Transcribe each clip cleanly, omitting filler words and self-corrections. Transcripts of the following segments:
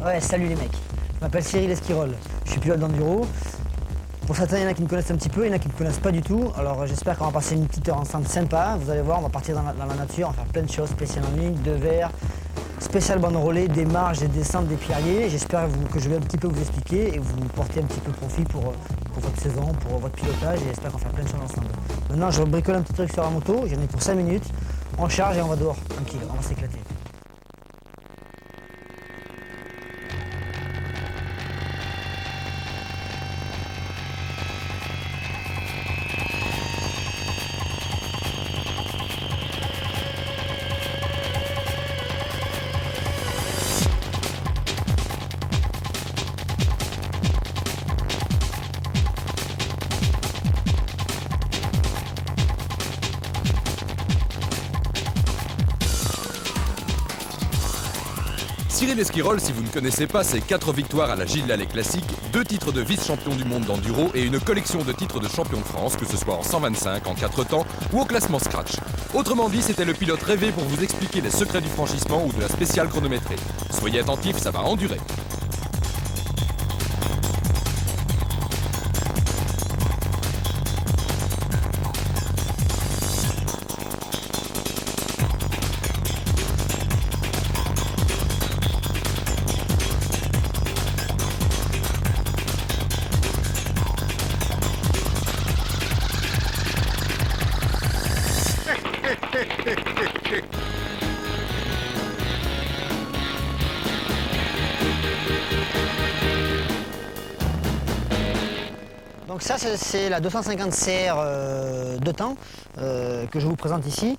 Ouais, salut les mecs. Je m'appelle Cyril Esquirol. Je suis pilote d'enduro. Pour certains, il y en a qui me connaissent un petit peu, il y en a qui ne me connaissent pas du tout. Alors j'espère qu'on va passer une petite heure ensemble sympa. Vous allez voir, on va partir dans la nature, on va faire plein de choses, spécial en ligne, de verre, spécial banderolé, des marches, des descentes, des pierriers. J'espère que je vais un petit peu vous expliquer et vous porter un petit peu profit pour votre saison, pour votre pilotage, et j'espère qu'on va faire plein de choses ensemble. Maintenant, je bricole un petit truc sur la moto, j'en ai pour 5 minutes. On charge et on va dehors, tranquille, on va s'éclater. Cyril Esquirol, si vous ne connaissez pas, c'est 4 victoires à la Gilles Lallet Classique, 2 titres de vice-champion du monde d'enduro et une collection de titres de champion de France, que ce soit en 125, en 4 temps ou au classement scratch. Autrement dit, c'était le pilote rêvé pour vous expliquer les secrets du franchissement ou de la spéciale chronométrée. Soyez attentifs, ça va endurer. Donc ça, c'est la 250 CR de temps que je vous présente ici.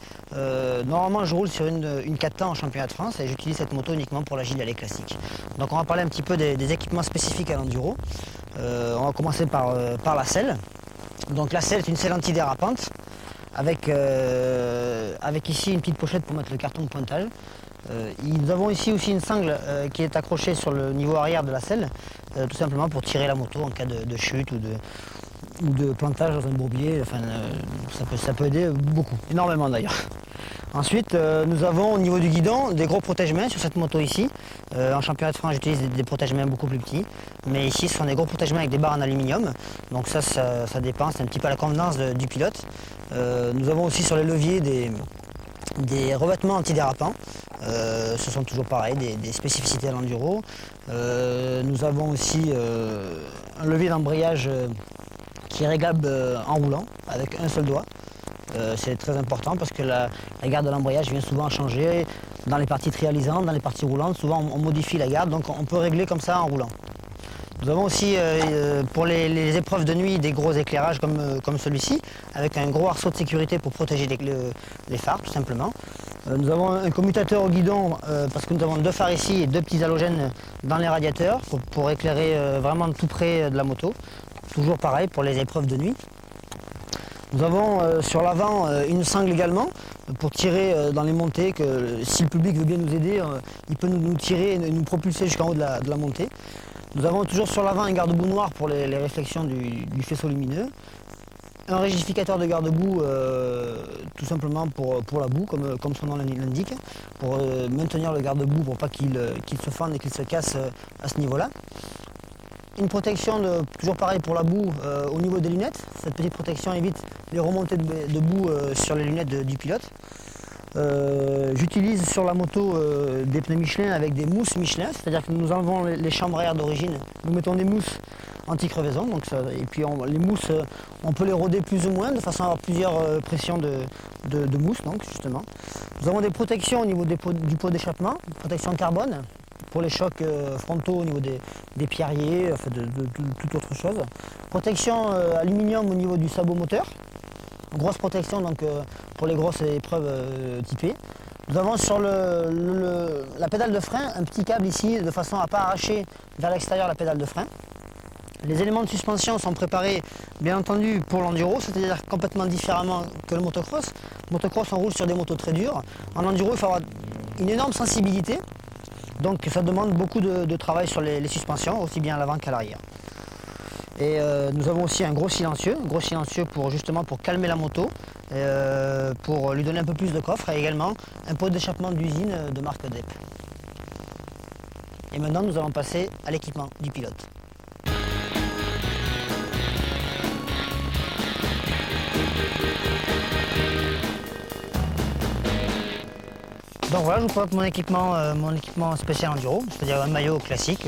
Normalement, je roule sur une 4 temps en championnat de France et j'utilise cette moto uniquement pour la Gilles Lallet Classique. Donc on va parler un petit peu des équipements spécifiques à l'enduro. On va commencer par la selle. Donc la selle est une selle antidérapante avec ici une petite pochette pour mettre le carton de pointage. Nous avons ici aussi une sangle qui est accrochée sur le niveau arrière de la selle, tout simplement pour tirer la moto en cas de chute ou de plantage dans un bourbier. Enfin, ça peut aider beaucoup, énormément d'ailleurs. Ensuite, nous avons au niveau du guidon des gros protège-mains sur cette moto ici. En championnat de France, j'utilise des protège-mains beaucoup plus petits. Mais ici, ce sont des gros protège-mains avec des barres en aluminium. Donc ça dépend, c'est un petit peu à la convenance du pilote. Nous avons aussi sur les leviers des revêtements antidérapants. Ce sont toujours pareil, des spécificités à l'enduro. Nous avons aussi un levier d'embrayage qui est réglable en roulant avec un seul doigt. C'est très important parce que la garde de l'embrayage vient souvent changer dans les parties trialisantes, dans les parties roulantes. Souvent on modifie la garde, donc on peut régler comme ça en roulant. Nous avons aussi pour les épreuves de nuit des gros éclairages comme celui-ci, avec un gros arceau de sécurité pour protéger les phares tout simplement. Nous avons un commutateur au guidon parce que nous avons 2 phares ici et 2 petits halogènes dans les radiateurs pour éclairer vraiment tout près de la moto. Toujours pareil pour les épreuves de nuit. Nous avons sur l'avant une sangle également pour tirer dans les montées, que si le public veut bien nous aider, il peut nous tirer et nous propulser jusqu'en haut de la montée. Nous avons toujours sur l'avant un garde-boue noir pour les réflexions du faisceau lumineux. Un rigidificateur de garde-boue tout simplement pour la boue, comme son nom l'indique, pour maintenir le garde-boue pour pas qu'il se fende et qu'il se casse à ce niveau-là. Une protection toujours pareil pour la boue au niveau des lunettes. Cette petite protection évite les remontées de boue sur les lunettes du pilote. J'utilise sur la moto des pneus Michelin avec des mousses Michelin, c'est-à-dire que nous enlevons les chambres à air d'origine, nous mettons des mousses anti-crevaison, et puis les mousses, on peut les roder plus ou moins de façon à avoir plusieurs pressions de mousse, donc justement. Nous avons des protections au niveau du pot d'échappement, protection carbone, pour les chocs frontaux au niveau des pierriers, enfin de toute autre chose. Protection aluminium au niveau du sabot moteur. Grosse protection donc, pour les grosses épreuves typées. Nous avons sur la pédale de frein un petit câble ici de façon à ne pas arracher vers l'extérieur la pédale de frein. Les éléments de suspension sont préparés bien entendu pour l'enduro, c'est-à-dire complètement différemment que le motocross. Motocross, on roule sur des motos très dures. En enduro, il faut avoir une énorme sensibilité. Donc ça demande beaucoup de travail sur les suspensions, aussi bien à l'avant qu'à l'arrière. Et nous avons aussi un gros silencieux justement pour calmer la moto, pour lui donner un peu plus de coffre, et également un pot d'échappement d'usine de marque DEP. Et maintenant, nous allons passer à l'équipement du pilote. Donc voilà, je vous présente mon équipement spécial enduro, c'est-à-dire un maillot classique,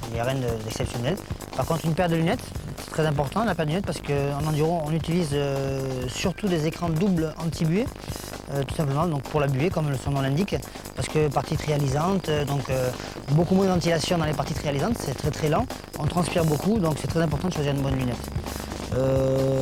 il n'y a rien d'exceptionnel. Par contre, une paire de lunettes, c'est très important la paire de lunettes parce qu'en enduro, on utilise surtout des écrans doubles anti-buée, tout simplement donc pour la buée, comme son nom l'indique, parce que partie trialisante, beaucoup moins de ventilation dans les parties trialisantes, c'est très très lent, on transpire beaucoup, donc c'est très important de choisir une bonne lunette.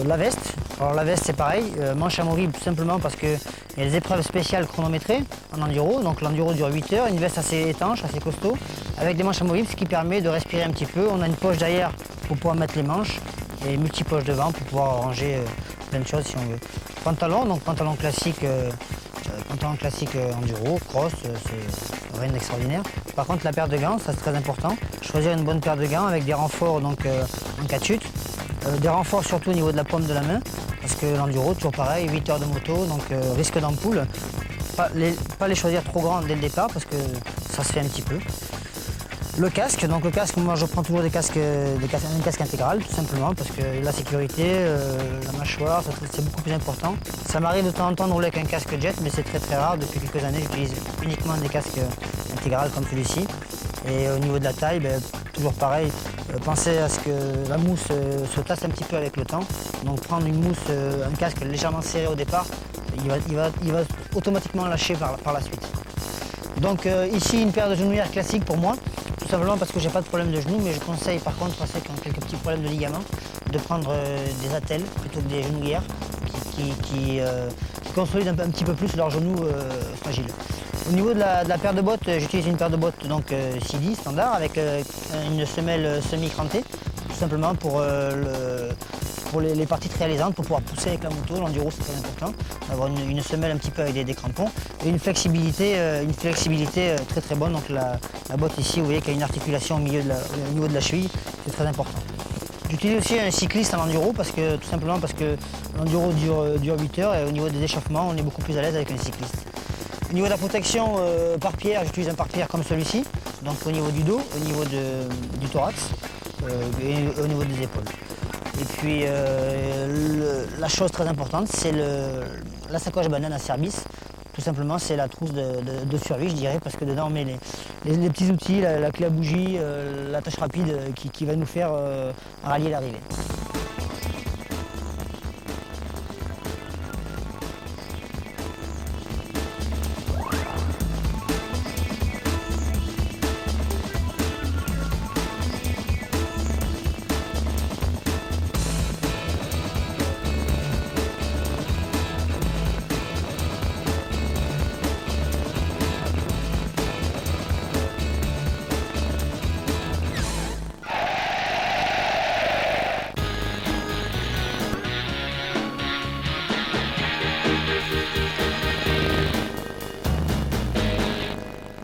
La veste, alors la veste c'est pareil, manche amovible tout simplement parce qu'il y a des épreuves spéciales chronométrées en enduro, donc l'enduro dure 8 heures, une veste assez étanche, assez costaud, avec des manches amovibles, ce qui permet de respirer un petit peu. On a une poche derrière pour pouvoir mettre les manches et multi-poches devant pour pouvoir ranger plein de choses si on veut. Pantalon, donc pantalon classique enduro, cross, c'est rien d'extraordinaire. Par contre la paire de gants, ça c'est très important. Choisir une bonne paire de gants avec des renforts en cas de chute. Des renforts surtout au niveau de la paume de la main, parce que l'enduro, toujours pareil, 8 heures de moto, donc risque d'ampoule. Pas les choisir trop grands dès le départ, parce que ça se fait un petit peu. Le casque, moi je prends toujours un casque intégral, tout simplement, parce que la sécurité, la mâchoire, c'est beaucoup plus important. Ça m'arrive de temps en temps de rouler avec un casque jet, mais c'est très très rare. Depuis quelques années, j'utilise uniquement des casques intégrales comme celui-ci. Et au niveau de la taille, toujours pareil, pensez à ce que la mousse se tasse un petit peu avec le temps. Donc prendre une mousse, un casque légèrement serré au départ, il va automatiquement lâcher par la suite. Donc ici une paire de genouillères classique pour moi, tout simplement parce que j'ai pas de problème de genou, mais je conseille par contre à ceux qui ont quelques petits problèmes de ligaments de prendre des attelles plutôt que des genouillères qui consolident un petit peu plus leurs genoux fragiles. Au niveau de la paire de bottes, j'utilise une paire de bottes CD standard avec une semelle semi-crantée, tout simplement pour les parties trialisantes, pour pouvoir pousser avec la moto. L'enduro c'est très important, d'avoir une semelle un petit peu avec des crampons et une flexibilité très très bonne. Donc la botte ici, vous voyez qu'il y a une articulation au niveau de la cheville, c'est très important. J'utilise aussi un cycliste en enduro tout simplement parce que l'enduro dure 8 heures et au niveau des échauffements, on est beaucoup plus à l'aise avec un cycliste. Au niveau de la protection pare-pierre, j'utilise un pare-pierre comme celui-ci, donc au niveau du dos, au niveau du thorax et au niveau des épaules. Et puis la chose très importante, c'est la sacoche banane à Cerbis. Tout simplement, c'est la trousse de survie, je dirais, parce que dedans on met les petits outils, la clé à bougie, la tâche rapide qui va nous faire rallier l'arrivée.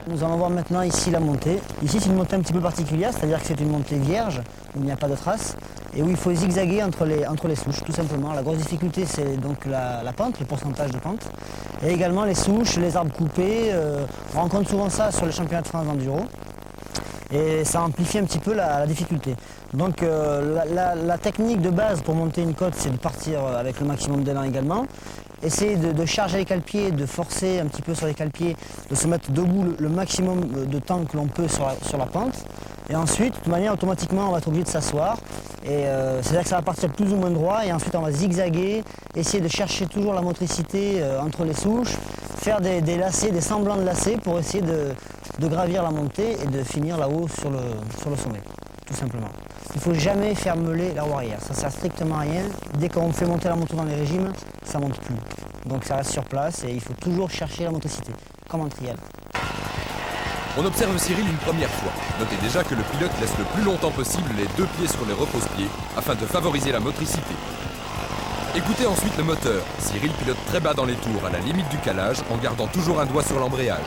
Nous allons voir maintenant ici la montée. Ici c'est une montée un petit peu particulière, c'est-à-dire que c'est une montée vierge, où il n'y a pas de traces, et où il faut zigzaguer entre les souches, tout simplement. La grosse difficulté c'est donc la pente, le pourcentage de pente, et également les souches, les arbres coupés. On rencontre souvent ça sur les championnats de France d'enduro, et ça amplifie un petit peu la difficulté. Donc la technique de base pour monter une côte, c'est de partir avec le maximum d'élan également. Essayer de charger les cale-pieds, de forcer un petit peu sur les cale-pieds, de se mettre debout le maximum de temps que l'on peut sur la pente. Et ensuite, de toute manière, automatiquement, on va être obligé de s'asseoir. Et c'est-à-dire que ça va partir plus ou moins droit et ensuite on va zigzaguer, essayer de chercher toujours la motricité entre les souches, faire des lacets, des semblants de lacets pour essayer de gravir la montée et de finir là-haut sur le sommet, tout simplement. Il ne faut jamais faire meuler la roue arrière, ça ne sert strictement à rien. Dès qu'on fait monter la moto dans les régimes, ça ne monte plus. Donc ça reste sur place et il faut toujours chercher la motricité, comme en trial. On observe Cyril une première fois. Notez déjà que le pilote laisse le plus longtemps possible les deux pieds sur les repose-pieds afin de favoriser la motricité. Écoutez ensuite le moteur. Cyril pilote très bas dans les tours, à la limite du calage, en gardant toujours un doigt sur l'embrayage.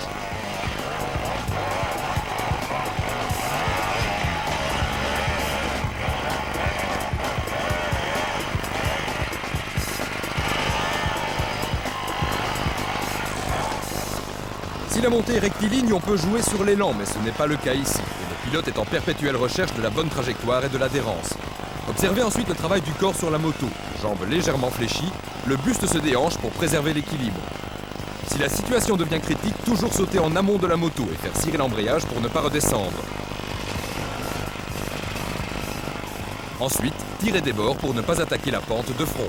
Si la montée est rectiligne, on peut jouer sur l'élan, mais ce n'est pas le cas ici. Et le pilote est en perpétuelle recherche de la bonne trajectoire et de l'adhérence. Observez ensuite le travail du corps sur la moto. Jambes légèrement fléchies, le buste se déhanche pour préserver l'équilibre. Si la situation devient critique, toujours sauter en amont de la moto et faire cirer l'embrayage pour ne pas redescendre. Ensuite, tirez des bords pour ne pas attaquer la pente de front.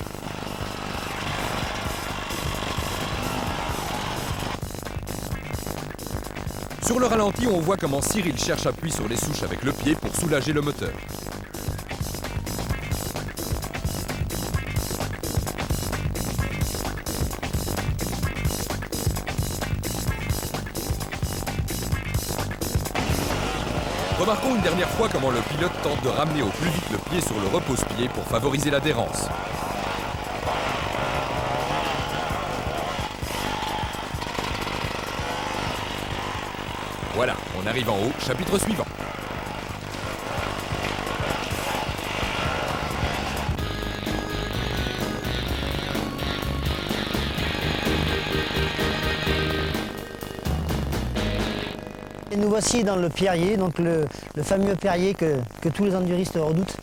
Sur le ralenti, on voit comment Cyril cherche appui sur les souches avec le pied pour soulager le moteur. Remarquons une dernière fois comment le pilote tente de ramener au plus vite le pied sur le repose-pied pour favoriser l'adhérence. Voilà, on arrive en haut, chapitre suivant. Et nous voici dans le Pierrier, donc le fameux Pierrier que tous les enduristes redoutent.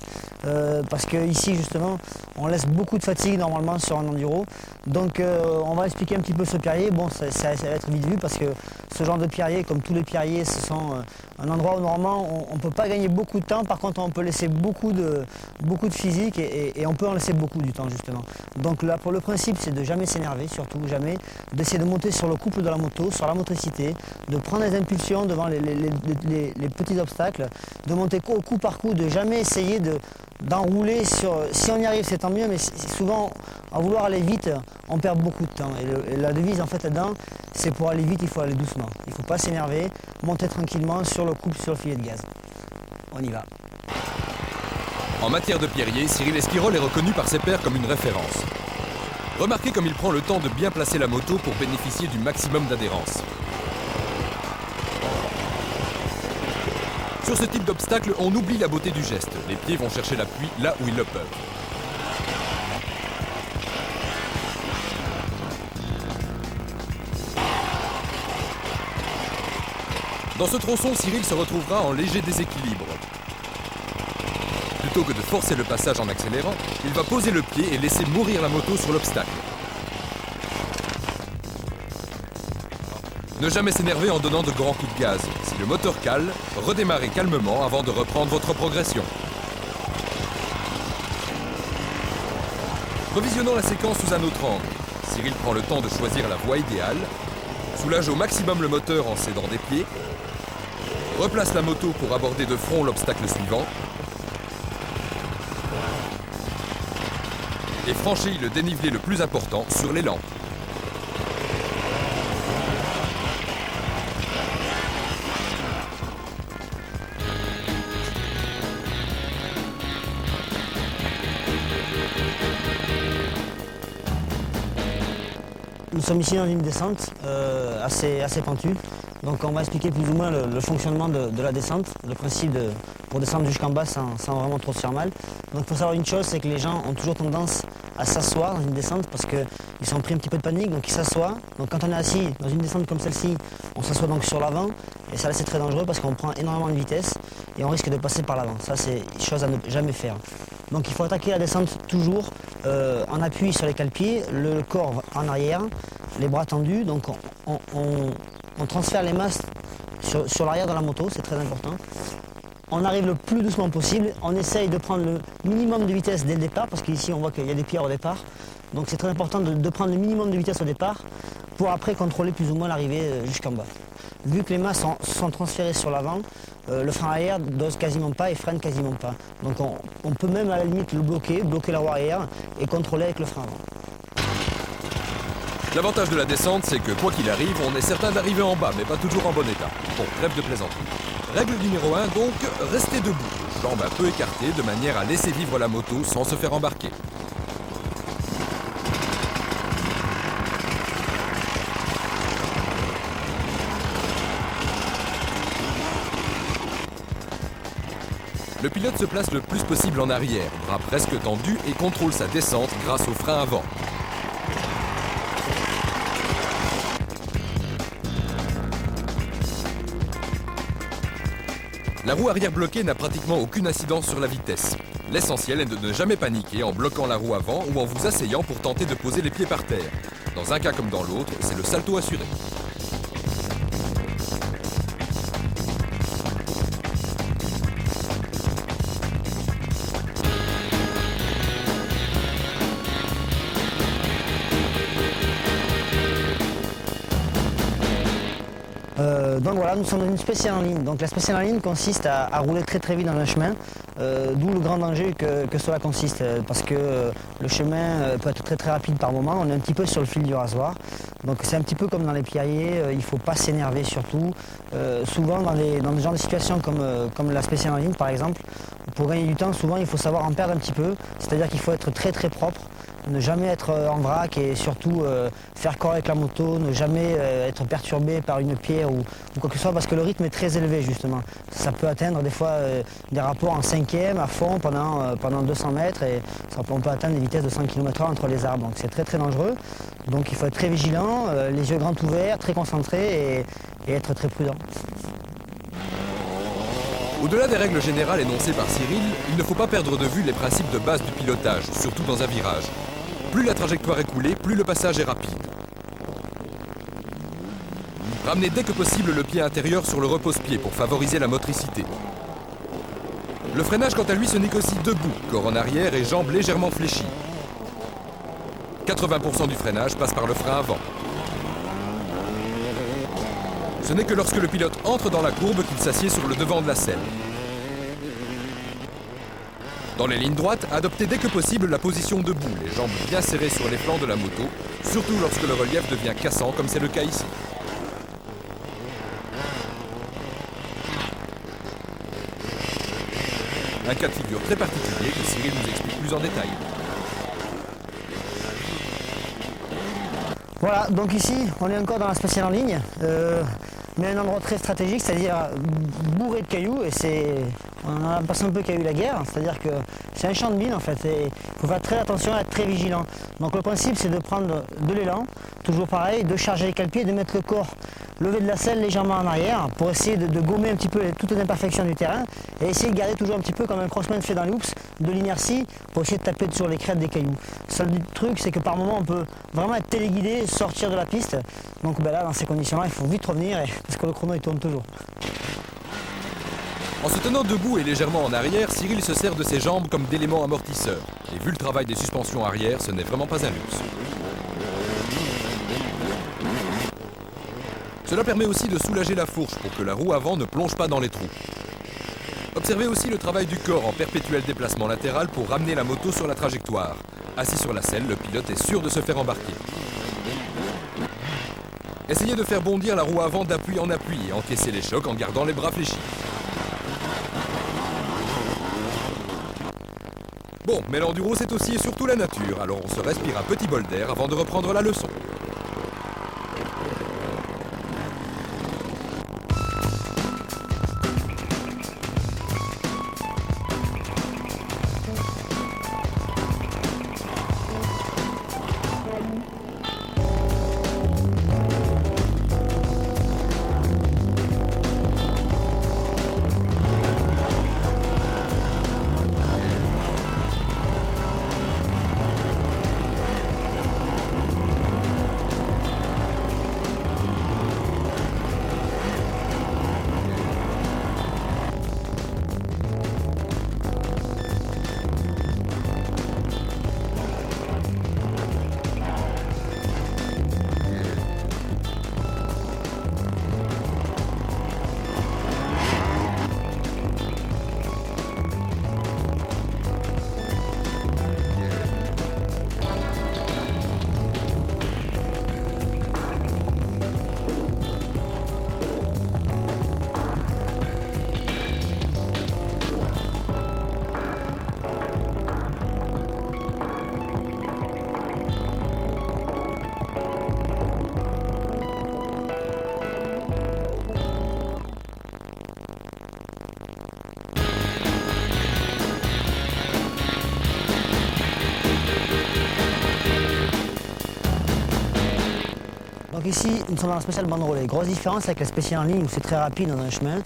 Parce qu'ici justement on laisse beaucoup de fatigue normalement sur un enduro, donc on va expliquer un petit peu ce pierrier. Bon, ça va être vite vu parce que ce genre de pierrier, comme tous les pierriers, ce sont un endroit où normalement on ne peut pas gagner beaucoup de temps. Par contre on peut laisser beaucoup de physique et on peut en laisser beaucoup du temps justement. Donc là, pour le principe, c'est de jamais s'énerver, surtout jamais, d'essayer de monter sur le couple de la moto, sur la motricité, de prendre les impulsions devant les petits obstacles, de monter au coup par coup, de jamais essayer d'enrouler sur... Si on y arrive, c'est tant mieux, mais souvent, à vouloir aller vite, on perd beaucoup de temps. Et la devise, en fait, là-dedans, c'est pour aller vite, il faut aller doucement. Il ne faut pas s'énerver, monter tranquillement sur le couple, sur le filet de gaz. On y va. En matière de pierrier, Cyril Esquirol est reconnu par ses pairs comme une référence. Remarquez comme il prend le temps de bien placer la moto pour bénéficier du maximum d'adhérence. Sur ce type d'obstacle, on oublie la beauté du geste. Les pieds vont chercher l'appui là où ils le peuvent. Dans ce tronçon, Cyril se retrouvera en léger déséquilibre. Plutôt que de forcer le passage en accélérant, il va poser le pied et laisser mourir la moto sur l'obstacle. Ne jamais s'énerver en donnant de grands coups de gaz. Si le moteur cale, redémarrez calmement avant de reprendre votre progression. Revisionnons la séquence sous un autre angle. Cyril prend le temps de choisir la voie idéale, soulage au maximum le moteur en s'aidant des pieds, replace la moto pour aborder de front l'obstacle suivant et franchit le dénivelé le plus important sur l'élan. Nous sommes ici dans une descente assez pentue, donc on va expliquer plus ou moins le fonctionnement de la descente, le principe pour descendre jusqu'en bas sans vraiment trop se faire mal. Donc il faut savoir une chose, c'est que les gens ont toujours tendance à s'asseoir dans une descente parce qu'ils sont pris un petit peu de panique, donc ils s'assoient. Donc quand on est assis dans une descente comme celle-ci, on s'assoit donc sur l'avant et ça c'est très dangereux parce qu'on prend énormément de vitesse et on risque de passer par l'avant. Ça c'est une chose à ne jamais faire. Donc il faut attaquer la descente toujours en appui sur les cale-pieds, le corps en arrière, les bras tendus, donc on transfère les masses sur l'arrière de la moto, c'est très important. On arrive le plus doucement possible, on essaye de prendre le minimum de vitesse dès le départ, parce qu'ici on voit qu'il y a des pierres au départ, donc c'est très important de prendre le minimum de vitesse au départ, pour après contrôler plus ou moins l'arrivée jusqu'en bas. Vu que les masses sont transférées sur l'avant, le frein arrière dose quasiment pas et freine quasiment pas. Donc on peut même à la limite le bloquer la roue arrière et contrôler avec le frein avant. L'avantage de la descente, c'est que quoi qu'il arrive, on est certain d'arriver en bas, mais pas toujours en bon état. Bon, trêve de plaisanterie. Règle numéro 1, donc, restez debout, jambes un peu écartées, de manière à laisser vivre la moto sans se faire embarquer. Le pilote se place le plus possible en arrière, bras presque tendus et contrôle sa descente grâce au frein avant. La roue arrière bloquée n'a pratiquement aucune incidence sur la vitesse. L'essentiel est de ne jamais paniquer en bloquant la roue avant ou en vous asseyant pour tenter de poser les pieds par terre. Dans un cas comme dans l'autre, c'est le salto assuré. Donc voilà, nous sommes dans une spéciale en ligne. Donc la spéciale en ligne consiste à rouler très très vite dans un chemin, d'où le grand danger que cela consiste, parce que le chemin peut être très très rapide par moment, on est un petit peu sur le fil du rasoir. Donc c'est un petit peu comme dans les pierriers, il ne faut pas s'énerver surtout. Souvent dans des genres de situations comme la spéciale en ligne par exemple, pour gagner du temps, souvent il faut savoir en perdre un petit peu, c'est-à-dire qu'il faut être très très propre. Ne jamais être en vrac et surtout faire corps avec la moto, ne jamais être perturbé par une pierre ou quoi que ce soit parce que le rythme est très élevé justement. Ça peut atteindre des fois des rapports en cinquième à fond pendant 200 mètres et on peut atteindre des vitesses de 100 km/h entre les arbres. Donc c'est très très dangereux. Donc il faut être très vigilant, les yeux grands ouverts, très concentré et être très prudent. Au-delà des règles générales énoncées par Cyril, il ne faut pas perdre de vue les principes de base du pilotage, surtout dans un virage. Plus la trajectoire est coulée, plus le passage est rapide. Ramenez dès que possible le pied intérieur sur le repose-pied pour favoriser la motricité. Le freinage, quant à lui, se négocie debout, corps en arrière et jambes légèrement fléchies. 80% du freinage passe par le frein avant. Ce n'est que lorsque le pilote entre dans la courbe qu'il s'assied sur le devant de la selle. Dans les lignes droites, adoptez dès que possible la position debout, les jambes bien serrées sur les flancs de la moto, surtout lorsque le relief devient cassant comme c'est le cas ici. Un cas de figure très particulier que Cyril nous explique plus en détail. Voilà, donc ici, on est encore dans la spéciale en ligne, mais un endroit très stratégique, c'est-à-dire bourré de cailloux, et on a l'impression un peu qu'il y a eu la guerre, c'est-à-dire que c'est un champ de mine en fait, et il faut faire très attention, être très vigilant. Donc le principe c'est de prendre de l'élan, toujours pareil, de charger les cale-pieds, de mettre le corps levé de la selle légèrement en arrière, pour essayer de gommer un petit peu toutes les imperfections du terrain, et essayer de garder toujours un petit peu comme un crossman fait dans les hoops, de l'inertie, pour essayer de taper sur les crêtes des cailloux. Le seul truc c'est que par moment on peut vraiment être téléguidé, sortir de la piste, donc là dans ces conditions-là il faut vite revenir, parce que le chrono il tourne toujours. En se tenant debout et légèrement en arrière, Cyril se sert de ses jambes comme d'éléments amortisseurs. Et vu le travail des suspensions arrière, ce n'est vraiment pas un luxe. Cela permet aussi de soulager la fourche pour que la roue avant ne plonge pas dans les trous. Observez aussi le travail du corps en perpétuel déplacement latéral pour ramener la moto sur la trajectoire. Assis sur la selle, le pilote est sûr de se faire embarquer. Essayez de faire bondir la roue avant d'appui en appui et encaissez les chocs en gardant les bras fléchis. Bon, mais l'enduro c'est aussi et surtout la nature, alors on se respire un petit bol d'air avant de reprendre la leçon. Donc ici, nous sommes dans la spéciale banderolée. Grosse différence avec la spéciale en ligne où c'est très rapide dans un chemin.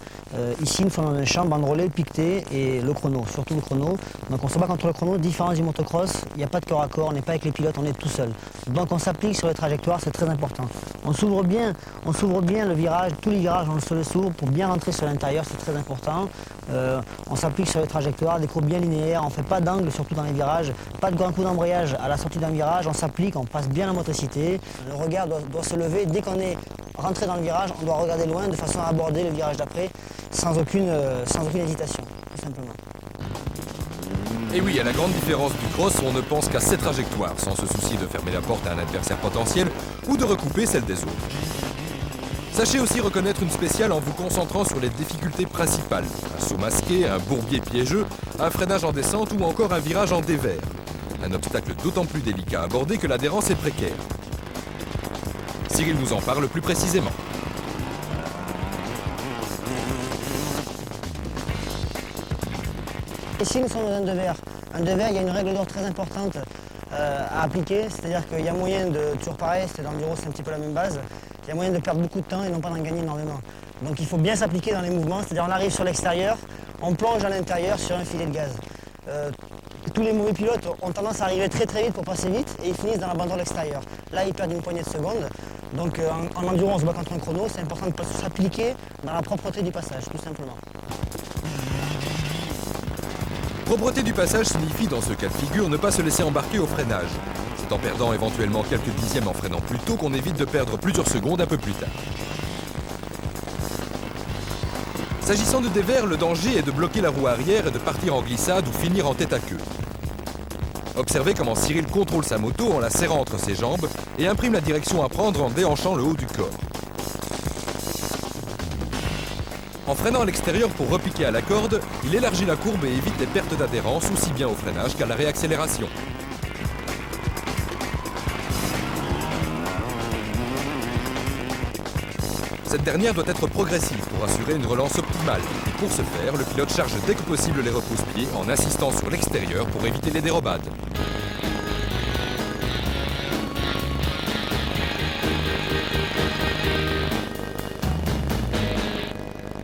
Ici, nous sommes dans un champ banderolé, piqueté et le chrono, surtout le chrono. Donc on se bat contre le chrono, différence du motocross, il n'y a pas de corps à corps, on n'est pas avec les pilotes, on est tout seul. Donc on s'applique sur les trajectoires, c'est très important. On s'ouvre bien le virage, tous les virages on se les s'ouvre pour bien rentrer sur l'intérieur, c'est très important. On s'applique sur les trajectoires, des courbes bien linéaires, on ne fait pas d'angle, surtout dans les virages, pas de grand coup d'embrayage à la sortie d'un virage, on s'applique, on passe bien la motricité. Le regard doit se lever, dès qu'on est rentré dans le virage, on doit regarder loin de façon à aborder le virage d'après sans aucune hésitation, tout simplement. Et oui, à la grande différence du cross, on ne pense qu'à ses trajectoires, sans se soucier de fermer la porte à un adversaire potentiel ou de recouper celle des autres. Sachez aussi reconnaître une spéciale en vous concentrant sur les difficultés principales. Un saut masqué, un bourbier piégeux, un freinage en descente ou encore un virage en dévers. Un obstacle d'autant plus délicat à aborder que l'adhérence est précaire. Cyril nous en parle plus précisément. Ici, nous sommes dans un devers. Un devers, il y a une règle d'or très importante à appliquer, c'est-à-dire qu'il y a moyen de, toujours pareil, c'est dans l'enduro, c'est un petit peu la même base, il y a moyen de perdre beaucoup de temps et non pas d'en gagner énormément. Donc il faut bien s'appliquer dans les mouvements, c'est-à-dire on arrive sur l'extérieur, on plonge à l'intérieur sur un filet de gaz. Tous les mauvais pilotes ont tendance à arriver très vite pour passer vite et ils finissent dans la banderole extérieure. Là, ils perdent une poignée de secondes. Donc en enduro, on se bat contre un chrono, c'est important de s'appliquer dans la propreté du passage, tout simplement. Propreté du passage signifie dans ce cas de figure ne pas se laisser embarquer au freinage. C'est en perdant éventuellement quelques dixièmes en freinant plus tôt qu'on évite de perdre plusieurs secondes un peu plus tard. S'agissant de dévers, le danger est de bloquer la roue arrière et de partir en glissade ou finir en tête à queue. Observez comment Cyril contrôle sa moto en la serrant entre ses jambes et imprime la direction à prendre en déhanchant le haut du corps. En freinant à l'extérieur pour repiquer à la corde, il élargit la courbe et évite les pertes d'adhérence aussi bien au freinage qu'à la réaccélération. Cette dernière doit être progressive pour assurer une relance optimale. Et pour ce faire, le pilote charge dès que possible les repose-pieds en insistant sur l'extérieur pour éviter les dérobades.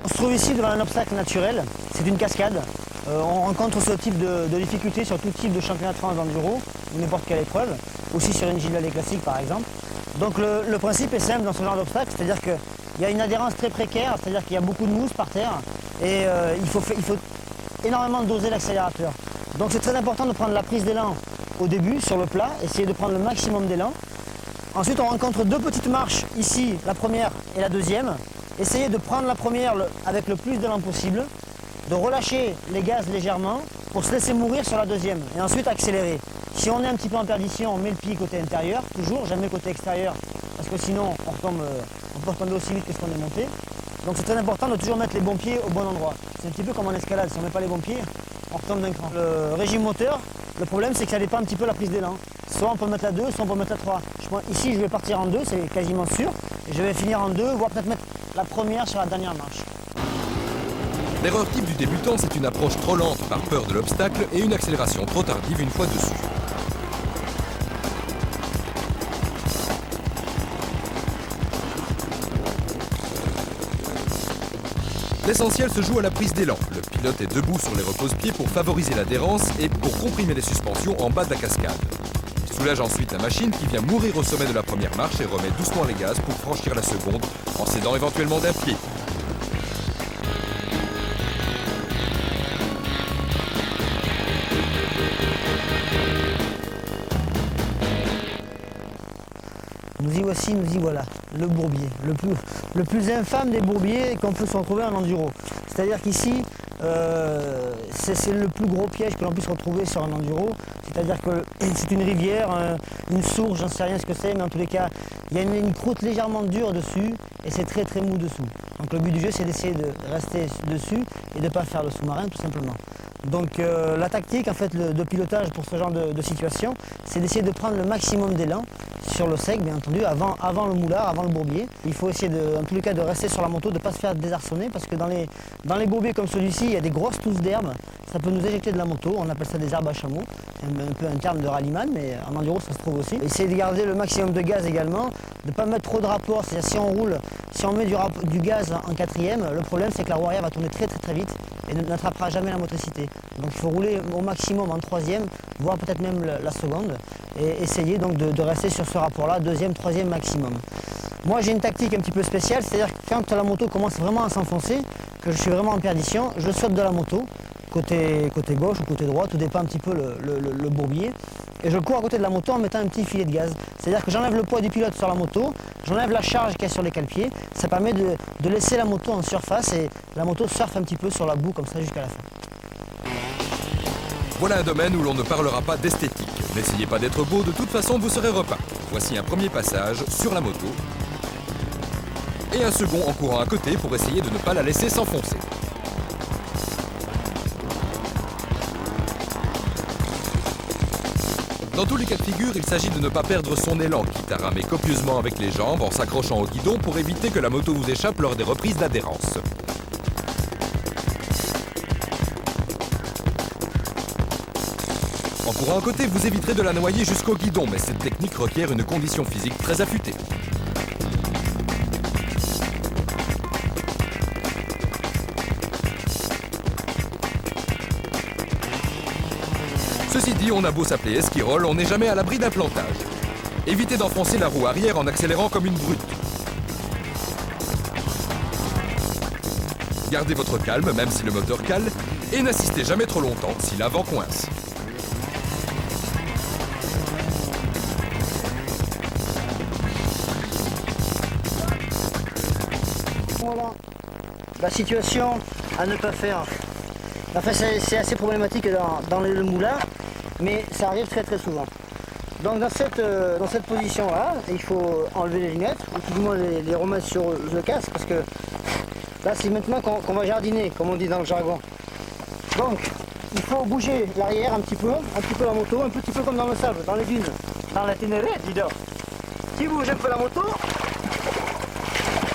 On se trouve ici devant un obstacle naturel, c'est une cascade. On rencontre ce type de difficulté sur tout type de championnat de France d'enduro, ou n'importe quelle épreuve, aussi sur une Gilles Lallet classique par exemple. Donc le principe est simple dans ce genre d'obstacle, c'est-à-dire qu'il y a une adhérence très précaire, c'est-à-dire qu'il y a beaucoup de mousse par terre et il faut énormément doser l'accélérateur. Donc c'est très important de prendre la prise d'élan au début sur le plat, essayer de prendre le maximum d'élan. Ensuite on rencontre deux petites marches ici, la première et la deuxième. Essayez de prendre la première avec le plus d'élan possible, de relâcher les gaz légèrement pour se laisser mourir sur la deuxième et ensuite accélérer. Si on est un petit peu en perdition, on met le pied côté intérieur, toujours, jamais côté extérieur, parce que sinon on peut retomber aussi vite que ce qu'on est monté. Donc c'est très important de toujours mettre les bons pieds au bon endroit. C'est un petit peu comme en escalade, si on ne met pas les bons pieds, on retombe d'un cran. Le régime moteur, le problème c'est que ça dépend un petit peu de la prise d'élan. Soit on peut mettre la 2, soit on peut mettre la 3. Ici je vais partir en 2, c'est quasiment sûr, et je vais finir en 2, voire peut-être mettre la première sur la dernière marche. L'erreur type du débutant, c'est une approche trop lente par peur de l'obstacle et une accélération trop tardive une fois dessus. L'essentiel se joue à la prise d'élan. Le pilote est debout sur les repose-pieds pour favoriser l'adhérence et pour comprimer les suspensions en bas de la cascade. Il soulage ensuite la machine qui vient mourir au sommet de la première marche et remet doucement les gaz pour franchir la seconde en s'aidant éventuellement d'un pied. Nous y voici, nous y voilà, le bourbier, le plus infâme des bourbiers qu'on peut se retrouver en enduro. C'est-à-dire qu'ici, c'est le plus gros piège que l'on puisse retrouver sur un enduro. C'est-à-dire que c'est une rivière, une source, j'en sais rien ce que c'est, mais en tous les cas, il y a une croûte légèrement dure dessus et c'est très mou dessous. Donc le but du jeu, c'est d'essayer de rester dessus et de ne pas faire le sous-marin, tout simplement. Donc la tactique en fait de pilotage pour ce genre de situation, c'est d'essayer de prendre le maximum d'élan sur le sec, bien entendu, avant le moulard, avant le bourbier. Il faut essayer, en tous les cas, de rester sur la moto, de ne pas se faire désarçonner, parce que dans les bourbiers comme celui-ci, il y a des grosses tousses d'herbe. Ça peut nous éjecter de la moto, on appelle ça des herbes à chameau. C'est un peu un terme de rallyman, mais en enduro, ça se trouve aussi. Essayer de garder le maximum de gaz également, de ne pas mettre trop de rapport. C'est-à-dire si on roule, si on met du gaz en quatrième, le problème c'est que la roue arrière va tourner très vite et n'attrapera jamais la motricité. Donc il faut rouler au maximum en troisième, voire peut-être même la seconde, et essayer donc de rester sur ce rapport-là, deuxième, troisième maximum. Moi j'ai une tactique un petit peu spéciale, c'est-à-dire que quand la moto commence vraiment à s'enfoncer, que je suis vraiment en perdition, je saute de la moto, côté gauche ou côté droit, tout dépend un petit peu le bourbier, et je cours à côté de la moto en mettant un petit filet de gaz. C'est-à-dire que j'enlève le poids du pilote sur la moto, j'enlève la charge qu'il y a sur les cale-pieds, ça permet de laisser la moto en surface et la moto surfe un petit peu sur la boue comme ça jusqu'à la fin. Voilà un domaine où l'on ne parlera pas d'esthétique. N'essayez pas d'être beau, de toute façon vous serez repeint. Voici un premier passage sur la moto et un second en courant à côté pour essayer de ne pas la laisser s'enfoncer. Dans tous les cas de figure, il s'agit de ne pas perdre son élan, quitte à ramer copieusement avec les jambes en s'accrochant au guidon pour éviter que la moto vous échappe lors des reprises d'adhérence. En courant à côté, vous éviterez de la noyer jusqu'au guidon, mais cette technique requiert une condition physique très affûtée. Ceci dit, on a beau s'appeler esquirol, on n'est jamais à l'abri d'un plantage. Évitez d'enfoncer la roue arrière en accélérant comme une brute. Gardez votre calme, même si le moteur cale, et n'assistez jamais trop longtemps si l'avant coince. Voilà la situation à ne pas faire. Enfin, c'est assez problématique dans le moulard, mais ça arrive très souvent. Donc dans cette position-là, il faut enlever les lunettes, ou tout du moins les remettre sur le casque, parce que là c'est maintenant qu'on va jardiner, comme on dit dans le jargon. Donc il faut bouger l'arrière un petit peu la moto, un petit peu comme dans le sable, dans les dunes. Dans la Ténéré, dis donc. Tu bouges un peu la moto,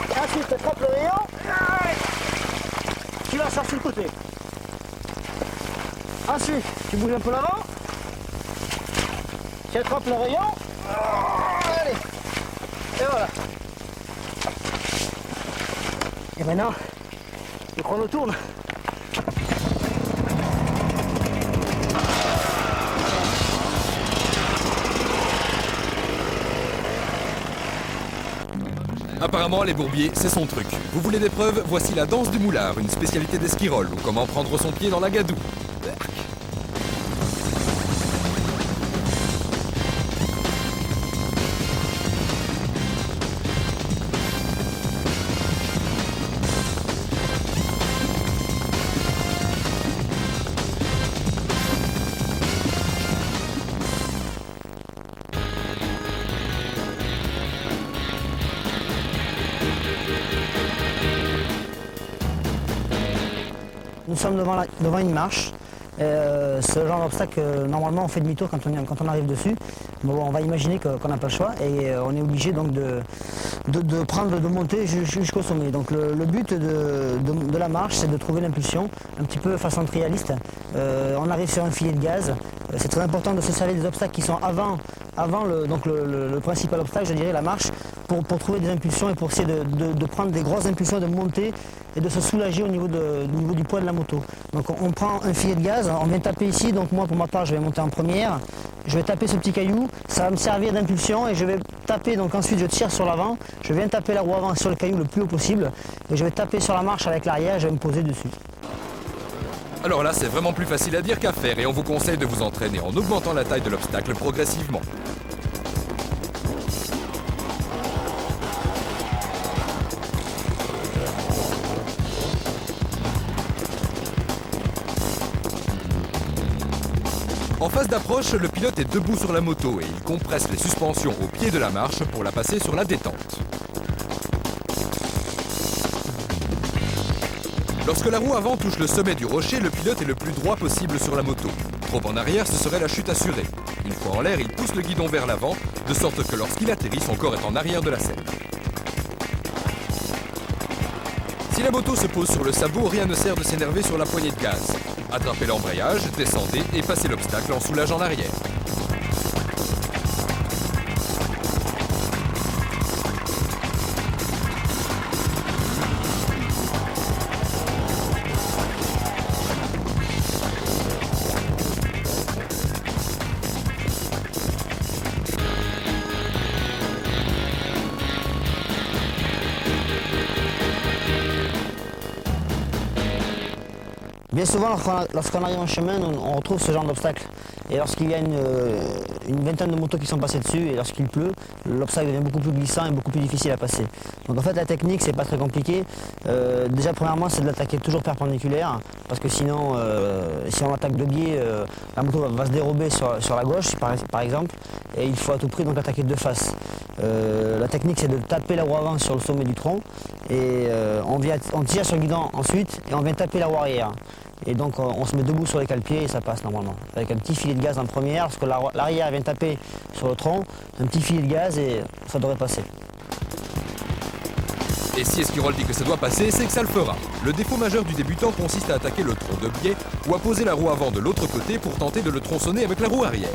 ensuite tu attrapes le rayon, tu la sors sur le côté. Ensuite, tu bouges un peu l'avant, tu attrapes le rayon, allez, et voilà. Et maintenant, le chrono tourne. Apparemment, les bourbiers, c'est son truc. Vous voulez des preuves? Voici la danse du moulard, une spécialité d'esquirol, ou comment prendre son pied dans la gadoue. Nous sommes devant une marche. Ce genre d'obstacle, normalement on fait demi-tour quand on arrive dessus. Bon, on va imaginer qu'on n'a pas le choix et on est obligé donc de monter jusqu'au sommet. Donc le but de la marche, c'est de trouver l'impulsion, un petit peu façon trialiste. On arrive sur un filet de gaz. C'est très important de se servir des obstacles qui sont avant le principal obstacle, je dirais, la marche, pour trouver des impulsions et pour essayer de prendre des grosses impulsions, de monter et de se soulager au niveau du poids de la moto. Donc on prend un filet de gaz, on vient taper ici, donc moi pour ma part je vais monter en première, je vais taper ce petit caillou, ça va me servir d'impulsion et je vais taper, donc ensuite je tire sur l'avant, je viens taper la roue avant sur le caillou le plus haut possible et je vais taper sur la marche avec l'arrière et je vais me poser dessus. Alors là, c'est vraiment plus facile à dire qu'à faire et on vous conseille de vous entraîner en augmentant la taille de l'obstacle progressivement. En phase d'approche, le pilote est debout sur la moto et il compresse les suspensions au pied de la marche pour la passer sur la détente. Lorsque la roue avant touche le sommet du rocher, le pilote est le plus droit possible sur la moto. Trop en arrière, ce serait la chute assurée. Une fois en l'air, il pousse le guidon vers l'avant, de sorte que lorsqu'il atterrit, son corps est en arrière de la selle. Si la moto se pose sur le sabot, rien ne sert de s'énerver sur la poignée de gaz. Attrapez l'embrayage, descendez et passez l'obstacle en soulageant l'arrière. Bien souvent, lorsqu'on arrive en chemin, on retrouve ce genre d'obstacle. Et lorsqu'il y a une vingtaine de motos qui sont passées dessus et lorsqu'il pleut, l'obstacle devient beaucoup plus glissant et beaucoup plus difficile à passer. Donc en fait, la technique, c'est pas très compliqué. Déjà, premièrement, c'est de l'attaquer toujours perpendiculaire, parce que sinon, si on attaque de biais, la moto va se dérober sur la gauche, par exemple, et il faut à tout prix donc l'attaquer de face. La technique, c'est de taper la roue avant sur le sommet du tronc, et on tire sur le guidon ensuite, et on vient taper la roue arrière. Et donc on se met debout sur les cale-pieds et ça passe normalement. Avec un petit filet de gaz en première, parce que l'arrière vient taper sur le tronc, un petit filet de gaz et ça devrait passer. Et si Esquirol dit que ça doit passer, c'est que ça le fera. Le défaut majeur du débutant consiste à attaquer le tronc de biais ou à poser la roue avant de l'autre côté pour tenter de le tronçonner avec la roue arrière.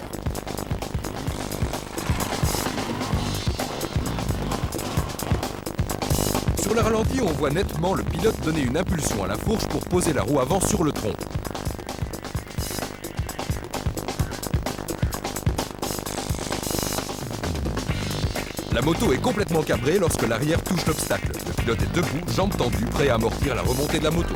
Sur le ralenti, on voit nettement le pilote donner une impulsion à la fourche pour poser la roue avant sur le tronc. La moto est complètement cabrée lorsque l'arrière touche l'obstacle. Le pilote est debout, jambes tendues, prêt à amortir la remontée de la moto.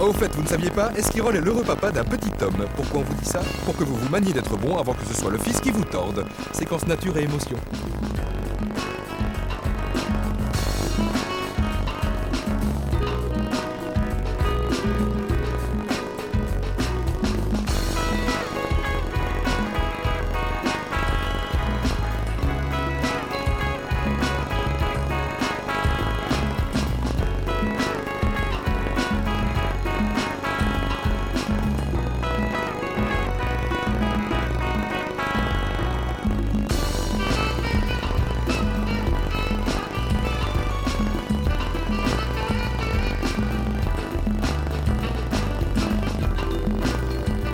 Oh, au fait, vous ne saviez pas, Esquirol est l'heureux papa d'un petit homme. Pourquoi on vous dit ça? Pour que vous vous maniez d'être bon avant que ce soit le fils qui vous torde. Séquence nature et émotion.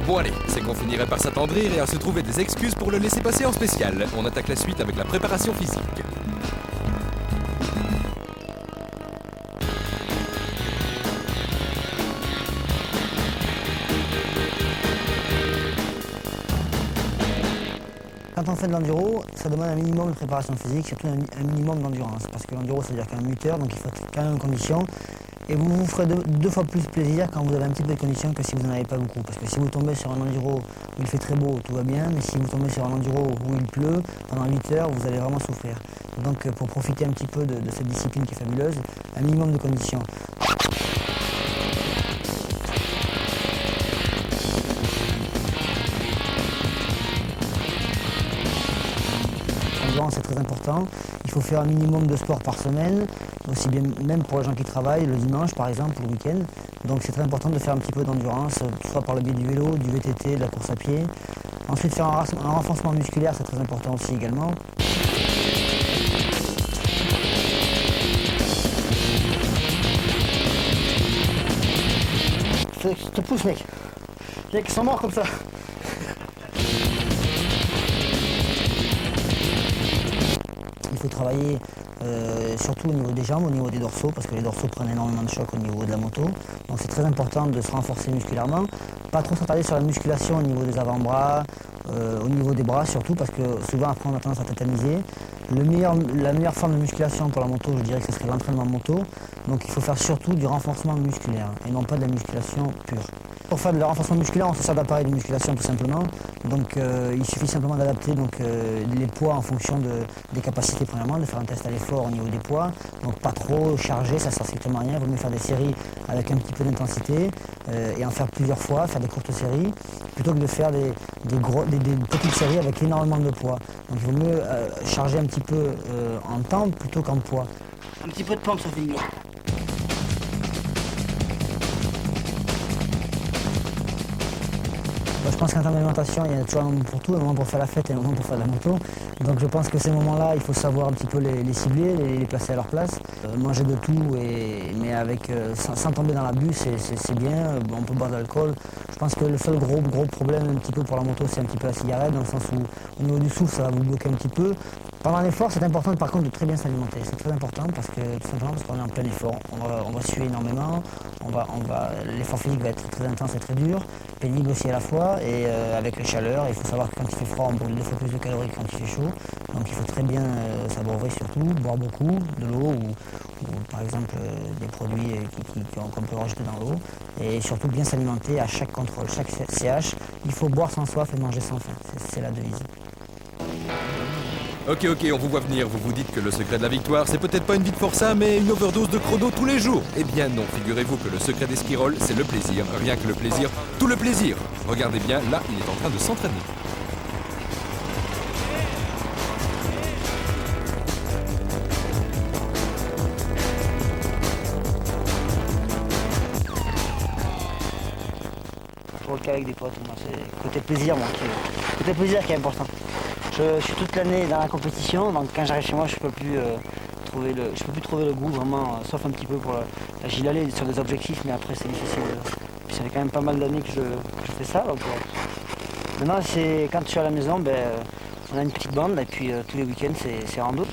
Bon allez, c'est qu'on finirait par s'attendrir et à se trouver des excuses pour le laisser passer en spécial. On attaque la suite avec la préparation physique. Quand on fait de l'enduro, ça demande un minimum de préparation physique, surtout un minimum d'endurance. Parce que l'enduro, ça veut dire qu'un muteur, donc il faut être quand même en condition. Et vous vous ferez deux fois plus plaisir quand vous avez un petit peu de condition que si vous n'en avez pas beaucoup. Parce que si vous tombez sur un enduro où il fait très beau, tout va bien. Mais si vous tombez sur un enduro où il pleut, pendant 8 heures, vous allez vraiment souffrir. Donc pour profiter un petit peu de cette discipline qui est fabuleuse, un minimum de conditions. C'est très important. Il faut faire un minimum de sport par semaine, aussi bien même pour les gens qui travaillent, le dimanche par exemple, le week-end. Donc c'est très important de faire un petit peu d'endurance, soit par le biais du vélo, du VTT, de la course à pied. Ensuite faire un renforcement musculaire, c'est très important aussi également. Je te pousse mec. Les mecs qui sont morts comme ça. Il faut travailler surtout au niveau des jambes, au niveau des dorsaux, parce que les dorsaux prennent énormément de choc au niveau de la moto. Donc c'est très important de se renforcer musculairement. Pas trop s'attarder sur la musculation au niveau des avant-bras, au niveau des bras surtout, parce que souvent après on a tendance à tétaniser. La meilleure forme de musculation pour la moto, je dirais que ce serait l'entraînement moto. Donc il faut faire surtout du renforcement musculaire et non pas de la musculation pure. Pour faire de la renforcement musculaire, on se sert d'appareils de musculation tout simplement. Donc il suffit simplement d'adapter les poids en fonction des capacités premièrement, de faire un test à l'effort au niveau des poids. Donc pas trop chargé, ça ne sert strictement à rien. Il vaut mieux faire des séries avec un petit peu d'intensité et en faire plusieurs fois, faire des courtes séries, plutôt que de faire des petites séries avec énormément de poids. Donc il vaut mieux charger un petit peu en temps plutôt qu'en poids. Un petit peu de pompe, ça fait du bien. Je pense qu'en termes d'alimentation, il y a toujours un moment pour tout, un moment pour faire la fête et un moment pour faire de la moto. Donc je pense que ces moments-là, il faut savoir un petit peu les cibler, les placer à leur place. Manger de tout, mais sans tomber dans l'abus, c'est bien. On peut boire de l'alcool. Je pense que le seul gros problème un petit peu pour la moto, c'est un petit peu la cigarette, dans le sens où au niveau du souffle, ça va vous bloquer un petit peu. Pendant l'effort, c'est important par contre de très bien s'alimenter. C'est très important tout simplement parce qu'on est en plein effort. On va suer énormément, l'effort physique va être très intense et très dur, pénible aussi à la fois, et avec les chaleurs, il faut savoir que quand il fait froid, on brûle 2 fois plus de calories que quand il fait chaud. Donc il faut très bien s'abreuver surtout, boire beaucoup de l'eau ou par exemple des produits qu'on peut rajouter dans l'eau. Et surtout bien s'alimenter à chaque contrôle, chaque CH. Il faut boire sans soif et manger sans faim. C'est la devise. Ok, on vous voit venir, vous vous dites que le secret de la victoire, c'est peut-être pas une vie de forçat, mais une overdose de chrono tous les jours. Eh bien non, figurez-vous que le secret d'Esquirol, c'est le plaisir, rien que le plaisir, tout le plaisir. Regardez bien, là, il est en train de s'entraîner. Je roule qu'avec des potes, moi, c'est côté plaisir, côté plaisir qui est important. Je suis toute l'année dans la compétition, donc quand j'arrive chez moi, je peux plus trouver le goût vraiment, sauf un petit peu pour la gile allée sur des objectifs, mais après c'est difficile. Puis ça fait quand même pas mal d'années que je fais ça. Donc, maintenant, quand je suis à la maison, on a une petite bande et puis tous les week-ends c'est rando.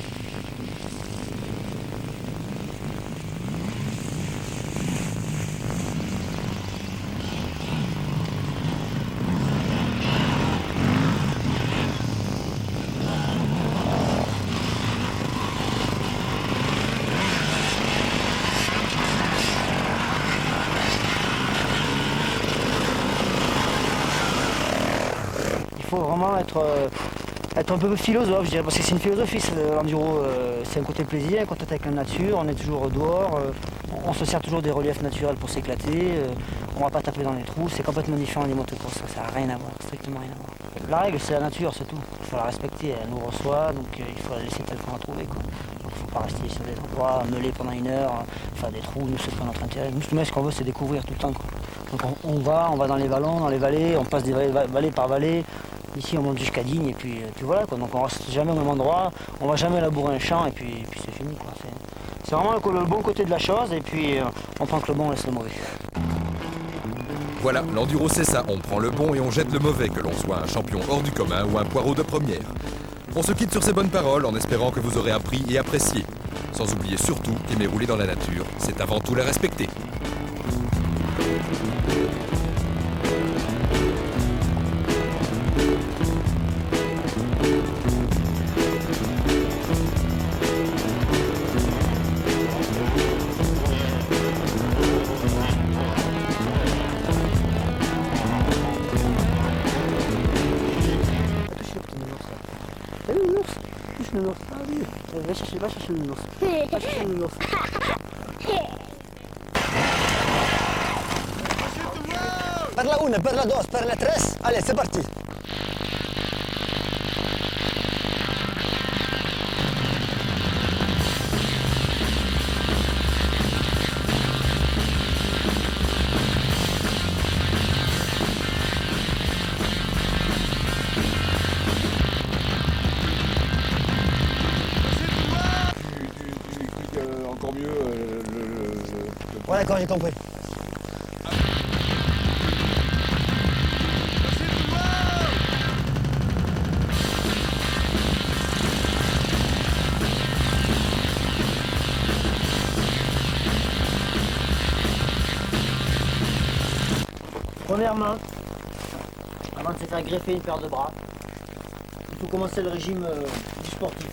Il faut vraiment être un peu philosophe, je dirais, parce que c'est une philosophie, l'enduro, c'est un côté plaisir, un contact avec la nature, on est toujours dehors, on se sert toujours des reliefs naturels pour s'éclater, on va pas taper dans les trous, c'est complètement différent des motocourses, ça n'a rien à voir, strictement rien à voir. La règle, c'est la nature, c'est tout, il faut la respecter, elle nous reçoit, donc il faut la laisser telle qu'on l'a trouvée, quoi. Donc il ne faut pas rester sur des endroits, meuler pendant 1 heure, faire des trous, nous c'est pas notre intérêt. Nous, ce qu'on veut, c'est découvrir tout le temps, quoi. Donc on va dans les vallons, dans les vallées, on passe des vallées par vallée. Ici on monte jusqu'à Digne et puis voilà quoi, donc on reste jamais au même endroit, on va jamais labourer un champ et puis c'est fini quoi. C'est vraiment le bon côté de la chose et puis on prend que le bon et on laisse le mauvais. Voilà, l'enduro c'est ça, on prend le bon et on jette le mauvais, que l'on soit un champion hors du commun ou un poireau de première. On se quitte sur ces bonnes paroles en espérant que vous aurez appris et apprécié. Sans oublier surtout qu'aimer rouler dans la nature, c'est avant tout la respecter. T'as vu le nounours? Touche le nounours. Ah oui. Va chercher le nounours. Va chercher le nounours. Per la 1, per la 2, per la 3. Allez, c'est parti. Encore mieux Ouais, d'accord, j'ai compris. Premièrement, avant de se faire greffer une paire de bras, il faut commencer le régime du sportif.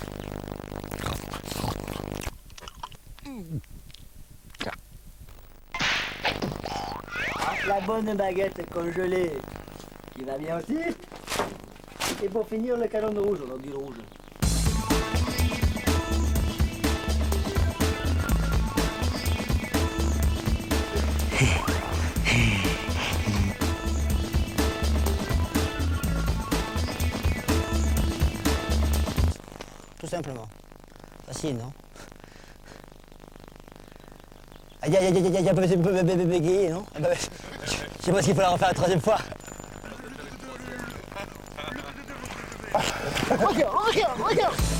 La bonne baguette congelée qui va bien aussi. Et pour finir, le canon de rouge, on a dit le rouge. Tout simplement. Facile, non? Aïe, aïe, aïe, aïe, aïe, un peu bégayé, non? Je sais pas s'il faut la refaire la 3e fois. Regarde, regarde, regarde.